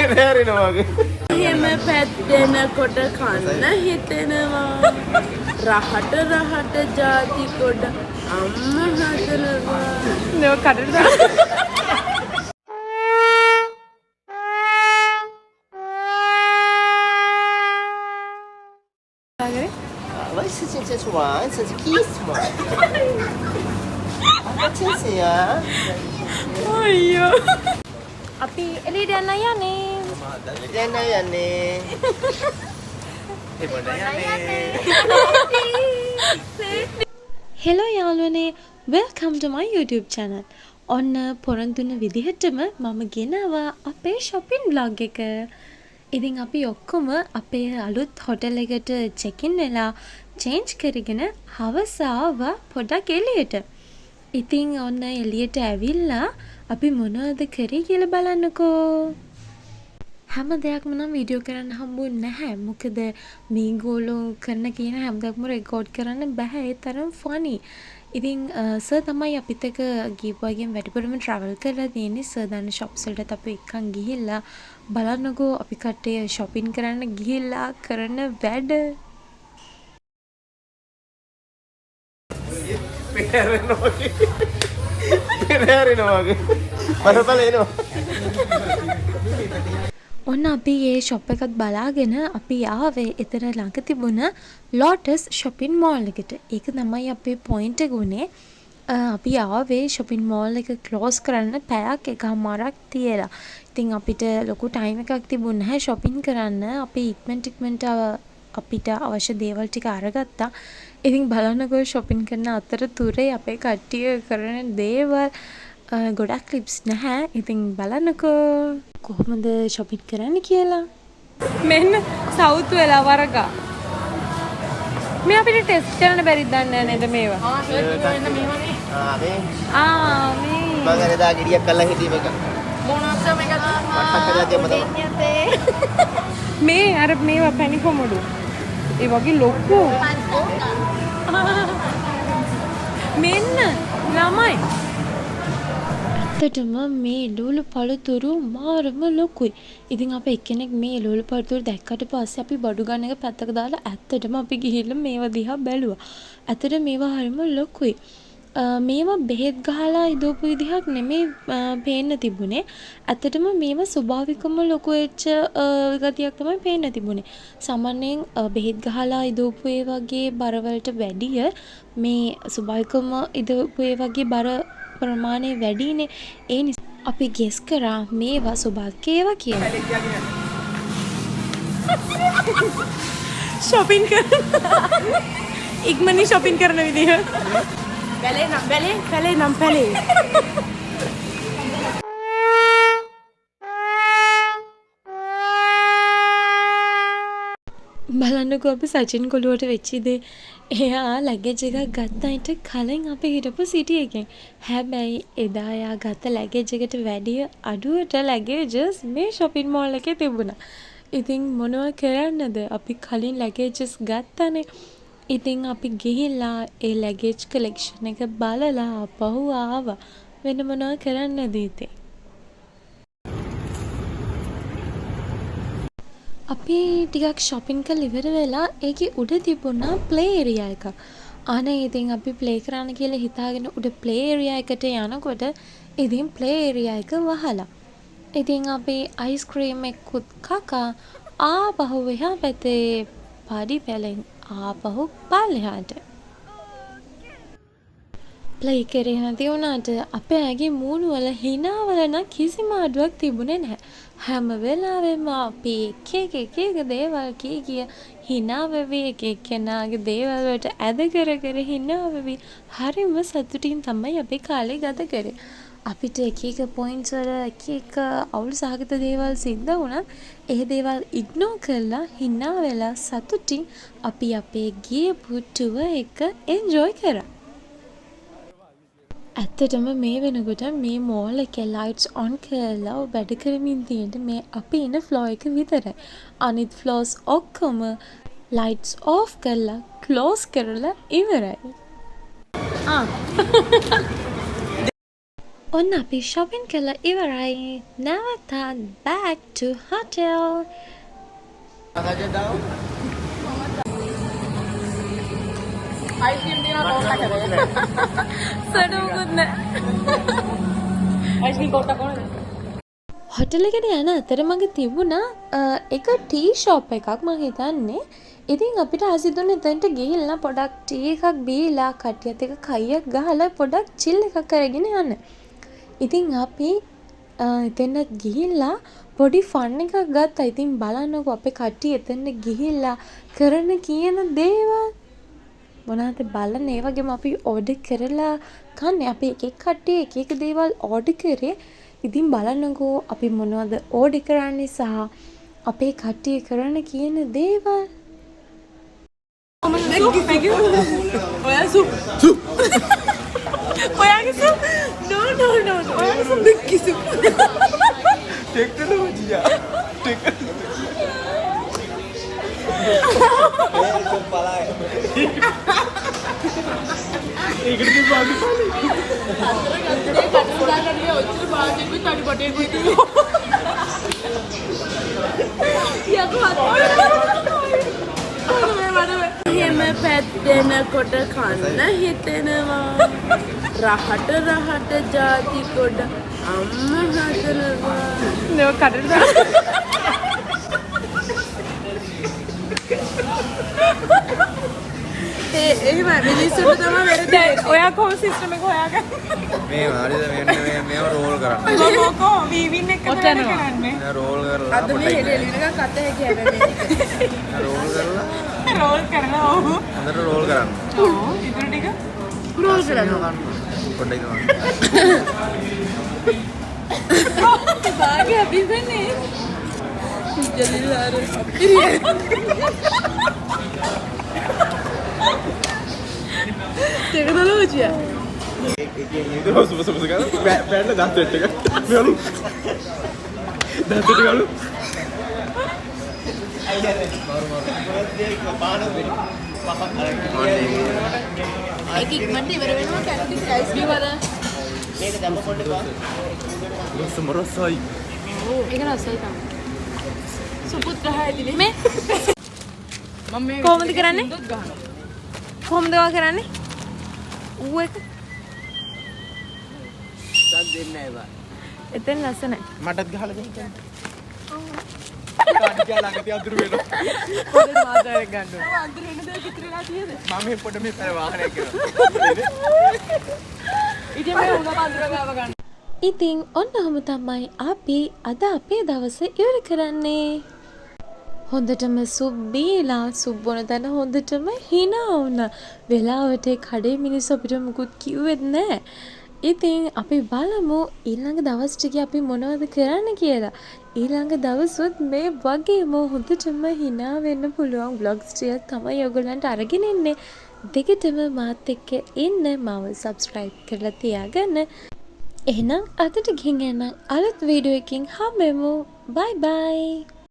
පෙරහැරෙනවා වගේ. එහෙම පැද්දෙනකොට කන්න හිතෙනවා. රහට ජාති කොට අම්මා හදනවා. නෝ කඩට දාන්න. අයියෝ. අපි එළියට යන්නේ. හෙලෝ යාළුවනේ, වෙල්කම් ටු මයි YouTube channel. ඔන්න පොරොන්දුන විදිහටම මම ගෙනවා අපේ shopping vlog එක. ඉතින් අපි ඔක්කොම අපේ අලුත් හොටල් එකට check in වෙලා change කරගෙන හවස ආවා පොඩක් එළියට. ඉතින් ඔන්න එළියට ඇවිල්ලා අපි මොනවද කරේ කියලා බලන්නකෝ. හැම දෙයක්ම නම් වීඩියෝ කරන්න හම්බුනේ නැහැ. මොකද මේගොල්ලෝ කරන කියන හැම දෙයක්ම රෙකෝඩ් කරන්න බෑ. ඒ තරම් ෆනි. ඉතින් සර් තමයි අපිත් එක්ක ගිහුවාගෙන් වැඩිපුරම travel කරලා තියෙන්නේ. සර් දන්න shops වලට අපි එක්කන් ගිහිල්ලා බලන්නකෝ අපි කට්ටිය shopping කරන්න ගිහිල්ලා කරන වැඩ. පෙරහැරෙනවා වගේ. බලපල එනවා. ඔන්න අපි ඒ ෂොප් එකත් බලාගෙන අපි ආවේ එතන ළඟ තිබුණ ලෝටස් shopping mall එකට. ඒක තමයි අපේ point එක උනේ. අපි ආවේ shopping mall එක close කරන්න පැයක් එකමාරක් තියලා. ඉතින් අපිට ලොකු time එකක් තිබුණ නැහැ shopping කරන්න. අපි ඉක්මනට අපිට අවශ්‍ය දේවල් ටික අරගත්තා. ඉතින් බලන්නකෝ shopping කරන අතරතුරේ අපේ කට්ටිය කරන දේවල් ගොඩක් clips නැහැ. ඉතින් බලන්නකෝ කොහොමද shopping කරන්න කියලා. මෙන්න සවුත් වෙලා වරගා. මේ අපිට ටෙස්ට් කරන්න බැරිද දන්නේ නේද මේවා? මේ මම එදා ගෙඩියක් කල්ලා හිටියේ මේක. මොනවාද මේක? මට්ටක් කරලා දෙන්න මේ අර මේවා පැණි කොමඩු. ඒ වගේ ලොකු. මෙන්න ළමයි. ඇත්තටම මේ ලුළු පළතුරු මාරම ලොකුයි. ඉතින් අපි එක්කෙනෙක් මේ ලුළු පළතුරු දැක්කට පස්සේ අපි බඩු ගන්න එක පැත්තක දාලා ඇත්තටම අපි ගිහිල්ලා මේවා දිහා බැලුවා. ඇත්තට මේවා හරිම ලොකුයි. මේවා බෙහෙත් ගහලා ඉදවපු විදිහක් නෙමෙයි පේන්න තිබුණේ. ඇත්තටම මේවා ස්වභාවිකවම ලොකු වෙච්ච ගතියක් තමයි පේන්න තිබුණේ. සාමාන්‍යයෙන් බෙහෙත් ගහලා ඉදවපු ඒ වගේ බරවලට වැඩිය මේ ස්වභාවිකවම ඉදවපු ඒ වගේ බර ප්‍රමාණය වැඩිනේ. ඒ නිසා අපි ගෙස් කරා මේවා ස්වභාවික ඒවා කියලා. shopping කරන ඉක්මනින් shopping කරන විදිහ. පැලේ නම් පැලේ. බලන්නකෝ අපි සචින් කොළුවට වෙච්ච දේ. එයා ලැගේජ් එකක් ගත්තයිට කලින් අපි හිටපු සිටි එකෙන්. හැබැයි එදා එයා ගත්ත ලැගේජ් එකට වැඩිය අඩුවට ලැගේජස් මේ shopping mall එකේ තිබුණා. ඉතින් මොනවා කරන්නද? අපි කලින් ලැගේජස් ගත්තනේ. ඉතින් අපි ගිහිල්ලා ඒ ලැගේජ් කලෙක්ෂන් එක බලලා අපහු ආවා. වෙන මොනවා කරන්නද ඉතින්? අපි ටිකක් shopping කරලා ඉවර වෙලා ඒකේ උඩ තිබුණා play area එකක්. අනේ ඉතින් අපි play කරන්න කියලා හිතාගෙන උඩ play area එකට යනකොට ඉතින් play area එක වහලා. ඉතින් අපි ice cream එකකුත් කකා ආපහු එහා පැත්තේ පාඩි පැලෙන් ආපහු පල්ලෙහාට. play කරේ නැති වුණාට අපේ ඇගේ මූණු වල හිනාවල නම් කිසිම අඩුවක් තිබුණේ නැහැ. හැම වෙලාවෙම අපි එක දේවල් කිය හිනා වෙවි එක එක්කෙනාගේ දේවල් වලට ඇද කර හිනා වෙවි හරිම සතුටින් තමයි අපි කාලේ ගත කරේ. අපිට එක පොයින්ට්ස් වල එක අවුල් සහගත දේවල් සිද්ධ වුණා. ඒ දේවල් ඉග්නෝර් කරලා හිනා වෙලා සතුටින් අපි අපේ ගියපු ටුවර් එක එන්ජොයි කරා. ඇත්තටම මේ වෙනකොට මේ මෝල් එකේ ලයිට්ස් ඔන් කරලා වැඩ කරමින් තියෙන්නේ මේ අපි ඉන්න ෆ්ලෝර් එක විතරයි. අනිත් ෆ්ලෝර්ස් ඔක්කොම ලයිට්ස් ඔෆ් කරලා ක්ලෝස් කරලා ඉවරයි. ඔන්න අපි shopping කළා ඉවරයි. නැවතත් back to hotel. අයිස්ක්‍රීම් දිනවා කොහොමද කරේ? සඩුවකුත් නෑ. අයිස්ක්‍රීම් කොට්ට කොහොමද? හොටල් එකට යන අතරමඟ තිබුණා එක ටී ෂොප් එකක් මම හිතන්නේ. ඉතින් අපිට ආසිදුන එතනට ගිහිල්ලා පොඩක් ටී එකක් බීලා කට්ටියත් එක්ක කයියක් ගහලා පොඩක් චිල් එකක් කරගෙන යන්න. ඉතින් අපි එතනට ගිහිල්ලා පොඩි ෆන් එකක් ගත්තා. ඉතින් බලන්නකෝ අපේ කට්ටිය එතනට ගිහිල්ලා කරන කියන දේවල් මොනවාද බලන්න. ඒ වගේම අපි ඕඩර් කරලා කන්නේ. අපි එක එක කට්ටිය එක එක දේවල් ඕඩර් කරේ. ඉතින් බලන්නකෝ අපි මොනවද ඕඩර් කරන්නේ සහ අපේ කට්ටිය කරන කියන දේවල්. ඔයා සුප්. ඔයාගේ සුප්? No. ඔයාගේ සුප් දෙක්කි සුප්. ටෙක්නොලොජියා. එහෙම පැද්දෙනකොට කන්න හිතෙනවා. රහට ජාති කොට අම්ම හදනවා. නෝ කඩට එහෙම මිනිස්සුන්ට තමයි වෙරදේ. ඔයා කොහොම සිස්ටම් එක හොයාගන්නේ? මේ හරිද මේව රෝල් කරන්න. මොකෝ වීවින් එක කරන්නේ. මේ රෝල් කරලා අද මේ හෙලෙලින එකක් අත හැකියි හැබැයි. රෝල් කරලා රෝල් කරලා ඔව්. හොඳට රෝල් කරන්න. ඔව් ඉතුරු ටික රෝල් කරනවා. පොඩ්ඩක් ඉතම. බාගේ අභිවන්නේ. ජලිලාර අපිරිය. ටෙක්නොලොජියා. ඒක සුබ ගන්න බෑන්ඩ් දාත් සෙට් එක. මෙවලු. දාත් සෙට් ගලු. ඒක ඉක්මනට ඉවර වෙනවා කැරටි රයිස් බීවද? මේක දැම්ම පොඩ්ඩක්. රසයි. ඒක රසයි තමයි. සුපුත් රහයිදිනේ. මේ මම මේ කොහොමද කරන්නේ? දුක් ගහනවා. කොහොමද ඔයා කරන්නේ? ඌ එක සත් දෙන්නේ නැහැ බා. එතෙන් ලස්සනයි. මටත් ගහලා දෙන්න. කාඩ් කියලා ළඟ තිය අඳුර වෙනවා. පොඩ මාතරයක් ගන්න ඕන. අඳුර වෙන දේ කිතරලා තියෙද? මම මේ පොඩ මේ පැය වාහනයක් කරනවා. ඉතින් මේ උගම අඳුර ගාව ගන්න. ඉතින් ඔන්න ඔහම තමයි අපි අද අපේ දවස ඉවර කරන්නේ. හොඳටම සුප් බීලා සුප් බොන තැන හොඳටම hina වුණා. වෙලාවට කඩේ මිනිස්සු අපිට මුකුත් කිව්වෙත් නැහැ. ඉතින් අපි බලමු ඊළඟ දවස් ටිකේ අපි මොනවද කරන්න කියලා. ඊළඟ දවසොත් මේ වගේම හොඳටම hina වෙන්න පුළුවන් vlogs ටිකක් තමයි ඔයගොල්ලන්ට අරගෙන ඉන්නේ. දෙකටම මාත් එක්ක ඉන්න මාව subscribe කරලා තියාගන්න. එහෙනම් අදට ගිහින් යන අලුත් වීඩියෝ එකකින් හම්බෙමු. bye bye.